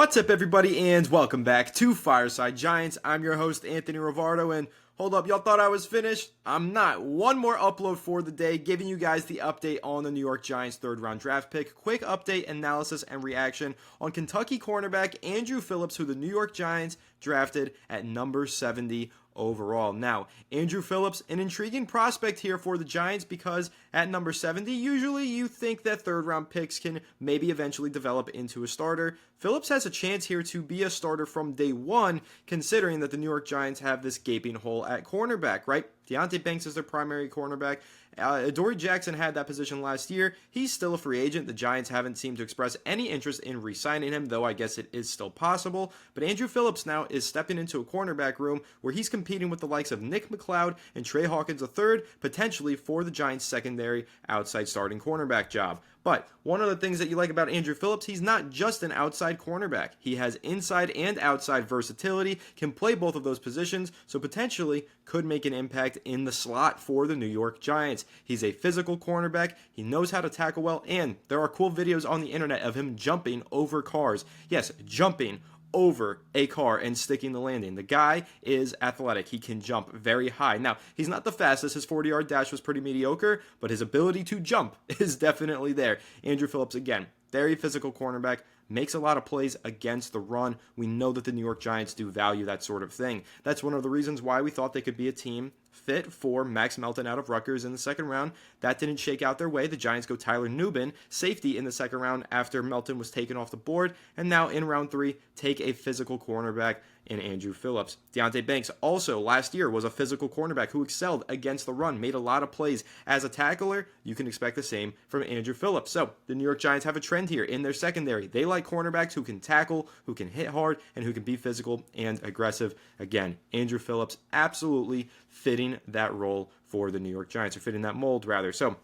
What's up, everybody, and welcome back to Fireside Giants. I'm your host, Anthony Rivardo, and hold up, y'all thought I was finished? I'm not. One more upload for the day, giving you guys the update on the New York Giants third-round draft pick. Quick update, analysis, and reaction on Kentucky cornerback Andru Phillips, who the New York Giants drafted at number 70 overall. Now, Andru Phillips, an intriguing prospect here for the Giants because at number 70, usually you think that third-round picks can maybe eventually develop into a starter. Phillips has a chance here to be a starter from day one, considering that the New York Giants have this gaping hole at cornerback, right? Deonte Banks is their primary cornerback. Adoree Jackson had that position last year. He's still a free agent. The Giants haven't seemed to express any interest in re-signing him, though I guess it is still possible. But Andru Phillips now is stepping into a cornerback room where he's competing with the likes of Nick McLeod and Trey Hawkins III, potentially for the Giants' secondary outside starting cornerback job. But one of the things that you like about Andru Phillips, he's not just an outside cornerback. He has inside and outside versatility, can play both of those positions, so potentially could make an impact in the slot for the New York Giants. He's a physical cornerback, he knows how to tackle well, and there are cool videos on the internet of him jumping over cars. Yes, jumping over a car and sticking the landing. The guy is athletic. He can jump very high. Now, he's not the fastest. His 40-yard dash was pretty mediocre, but his ability to jump is definitely there. Andru Phillips, again, very physical cornerback, makes a lot of plays against the run. We know that the New York Giants do value that sort of thing. That's one of the reasons why we thought they could be a team fit for Max Melton out of Rutgers in the second round. That didn't shake out their way. The Giants go Tyler Nubin, safety, in the second round after Melton was taken off the board. And now in round 3, take a physical cornerback in Andru Phillips. Deonte Banks also last year was a physical cornerback who excelled against the run, made a lot of plays as a tackler. You can expect the same from Andru Phillips. So the New York Giants have a trend here in their secondary. They like cornerbacks who can tackle, who can hit hard, and who can be physical and aggressive. Again, Andru Phillips absolutely fitting that role for the New York Giants, or fitting that mold rather. So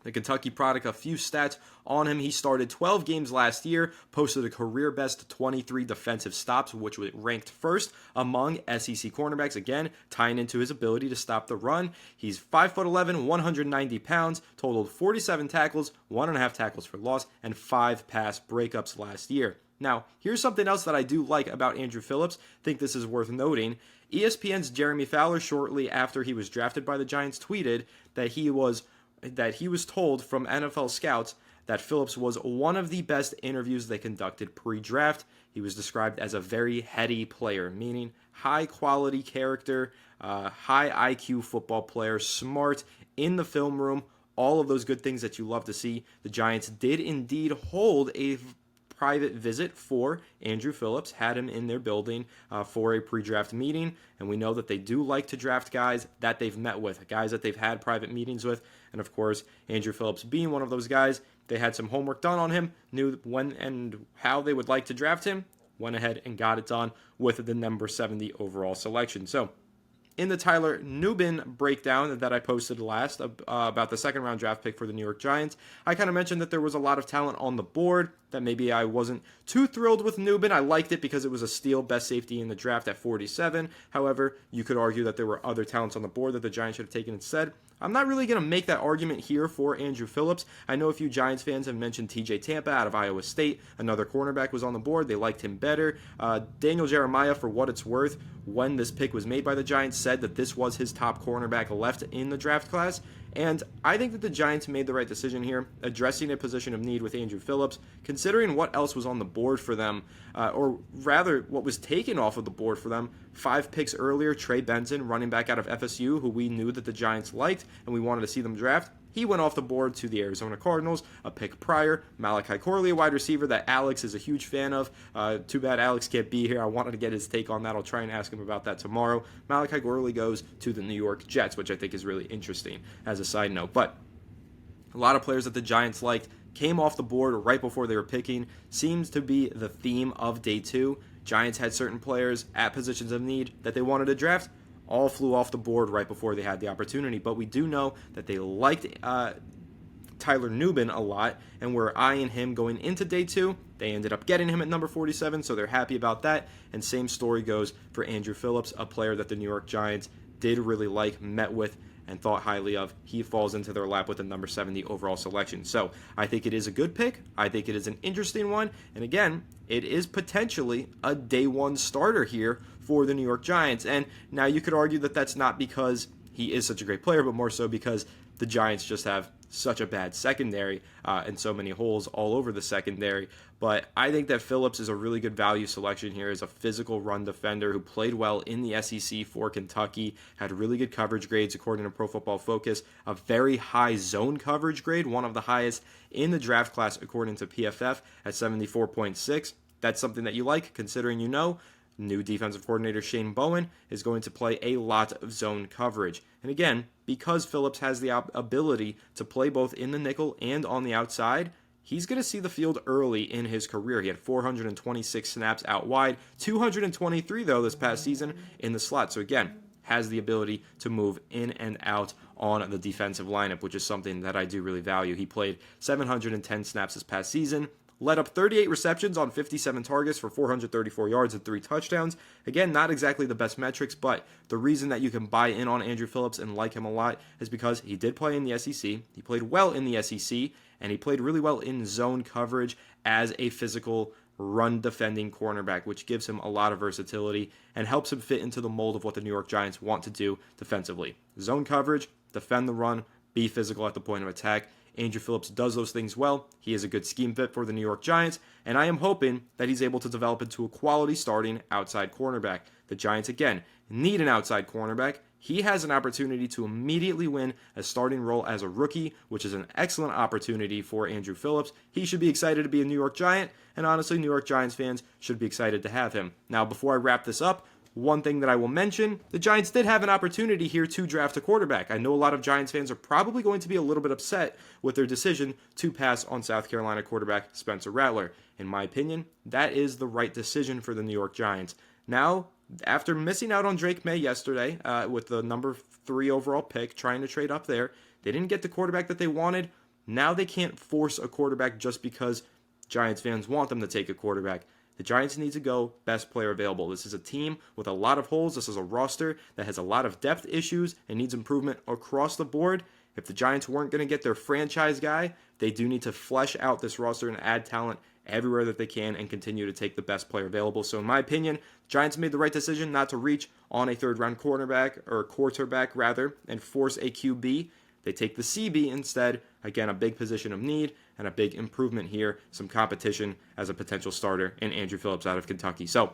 the Kentucky product, a few stats on him. He started 12 games last year, posted a career-best 23 defensive stops, which was ranked first among SEC cornerbacks, again, tying into his ability to stop the run. He's 5'11", 190 pounds, totaled 47 tackles, 1.5 tackles for loss, and 5 pass breakups last year. Now, here's something else that I do like about Andru Phillips. I think this is worth noting. ESPN's Jeremy Fowler, shortly after he was drafted by the Giants, tweeted that he was told from NFL scouts that Phillips was one of the best interviews they conducted pre-draft. He was described as a very heady player, meaning high-quality character, high IQ football player, smart in the film room, all of those good things that you love to see. The Giants did indeed hold a private visit for Andru Phillips, had him in their building for a pre-draft meeting, and we know that they do like to draft guys that they've met with, guys that they've had private meetings with, and of course, Andru Phillips being one of those guys, they had some homework done on him, knew when and how they would like to draft him, went ahead and got it done with the number 70 overall selection. So, in the Tyler Nubin breakdown that I posted last about the second round draft pick for the New York Giants, I kind of mentioned that there was a lot of talent on the board, that maybe I wasn't too thrilled with Nubin. I liked it because it was a steal, best safety in the draft at 47. However, you could argue that there were other talents on the board that the Giants should have taken instead. I'm not really going to make that argument here for Andru Phillips. I know a few Giants fans have mentioned TJ Tampa out of Iowa State. Another cornerback was on the board. They liked him better. Daniel Jeremiah, for what it's worth, when this pick was made by the Giants, said that this was his top cornerback left in the draft class. And I think that the Giants made the right decision here, addressing a position of need with Andru Phillips, considering what else was on the board for them, or rather what was taken off of the board for them. 5 picks earlier, Trey Benson, running back out of FSU, who we knew that the Giants liked and we wanted to see them draft. He went off the board to the Arizona Cardinals. A pick prior, Malachi Corley, a wide receiver that Alex is a huge fan of. Too bad Alex can't be here. I wanted to get his take on that. I'll try and ask him about that tomorrow. Malachi Corley goes to the New York Jets, which I think is really interesting as a side note. But a lot of players that the Giants liked came off the board right before they were picking. Seems to be the theme of day 2. Giants had certain players at positions of need that they wanted to draft. All flew off the board right before they had the opportunity. But we do know that they liked Tyler Nubin a lot and were eyeing him going into day 2. They ended up getting him at number 47, so they're happy about that. And same story goes for Andru Phillips, a player that the New York Giants did really like, met with and thought highly of, he falls into their lap with the number 70 overall selection. So I think it is a good pick. I think it is an interesting one. And again, it is potentially a day one starter here for the New York Giants. And now you could argue that that's not because he is such a great player, but more so because the Giants just have such a bad secondary and so many holes all over the secondary. But I think that Phillips is a really good value selection here as a physical run defender who played well in the SEC for Kentucky, had really good coverage grades according to Pro Football Focus, a very high zone coverage grade, one of the highest in the draft class according to PFF at 74.6. That's something that you like, considering new defensive coordinator Shane Bowen is going to play a lot of zone coverage. And again, because Phillips has the ability to play both in the nickel and on the outside, he's going to see the field early in his career. He had 426 snaps out wide, 223 though this past season in the slot. So again, has the ability to move in and out on the defensive lineup, which is something that I do really value. He played 710 snaps this past season, led up 38 receptions on 57 targets for 434 yards and 3 touchdowns. Again, not exactly the best metrics, but the reason that you can buy in on Andru Phillips and like him a lot is because he did play in the SEC. He played well in the SEC, and he played really well in zone coverage as a physical run defending cornerback, which gives him a lot of versatility and helps him fit into the mold of what the New York Giants want to do defensively. Zone coverage, defend the run, be physical at the point of attack. Andru Phillips does those things well. He is a good scheme fit for the New York Giants, and I am hoping that he's able to develop into a quality starting outside cornerback. The Giants, again, need an outside cornerback. He has an opportunity to immediately win a starting role as a rookie, which is an excellent opportunity for Andru Phillips. He should be excited to be a New York Giant, and honestly, New York Giants fans should be excited to have him. Now, before I wrap this up, one thing that I will mention, the Giants did have an opportunity here to draft a quarterback. I know a lot of Giants fans are probably going to be a little bit upset with their decision to pass on South Carolina quarterback Spencer Rattler. In my opinion, that is the right decision for the New York Giants. Now, after missing out on Drake May yesterday with the number 3 overall pick, trying to trade up there, they didn't get the quarterback that they wanted. Now they can't force a quarterback just because Giants fans want them to take a quarterback. The Giants need to go best player available. This is a team with a lot of holes. This is a roster that has a lot of depth issues and needs improvement across the board. If the Giants weren't going to get their franchise guy, they do need to flesh out this roster and add talent everywhere that they can and continue to take the best player available. So in my opinion, Giants made the right decision not to reach on a third-round quarterback rather, and force a QB. They take the CB instead. Again, a big position of need and a big improvement here. Some competition as a potential starter in Andru Phillips out of Kentucky. So,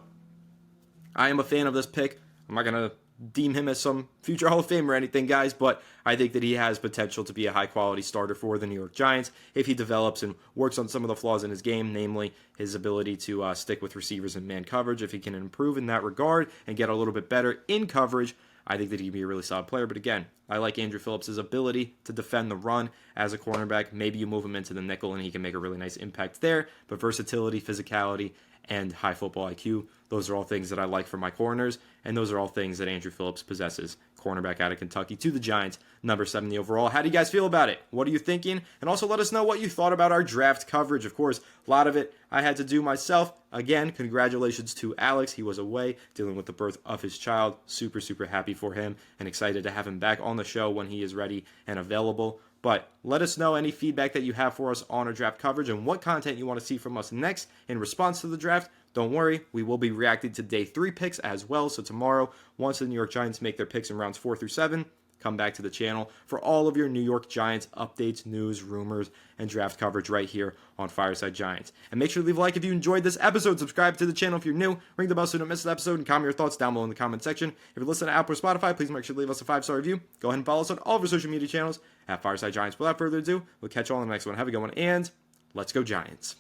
I am a fan of this pick. I'm not going to deem him as some future Hall of Fame or anything, guys, but I think that he has potential to be a high-quality starter for the New York Giants if he develops and works on some of the flaws in his game, namely his ability to stick with receivers in man coverage. If he can improve in that regard and get a little bit better in coverage, I think that he can be a really solid player. But again, I like Andru Phillips' ability to defend the run as a cornerback. Maybe you move him into the nickel and he can make a really nice impact there. But versatility, physicality, and high football IQ, those are all things that I like for my corners. And those are all things that Andru Phillips possesses. Cornerback out of Kentucky to the Giants, number 70 overall. How do you guys feel about it? What are you thinking? And also let us know what you thought about our draft coverage. Of course, a lot of it I had to do myself. Again, congratulations to Alex. He was away dealing with the birth of his child. Super, super happy for him and excited to have him back on the show when he is ready and available. But let us know any feedback that you have for us on our draft coverage and what content you want to see from us next in response to the draft. Don't worry, we will be reacting to day 3 picks as well. So tomorrow, once the New York Giants make their picks in rounds 4 through 7, come back to the channel for all of your New York Giants updates, news, rumors, and draft coverage right here on Fireside Giants. And make sure to leave a like if you enjoyed this episode. Subscribe to the channel if you're new. Ring the bell so you don't miss an episode and comment your thoughts down below in the comment section. If you're listening to Apple or Spotify, please make sure to leave us a 5-star review. Go ahead and follow us on all of our social media channels at Fireside Giants. Without further ado, we'll catch you all in the next one. Have a good one, and let's go Giants.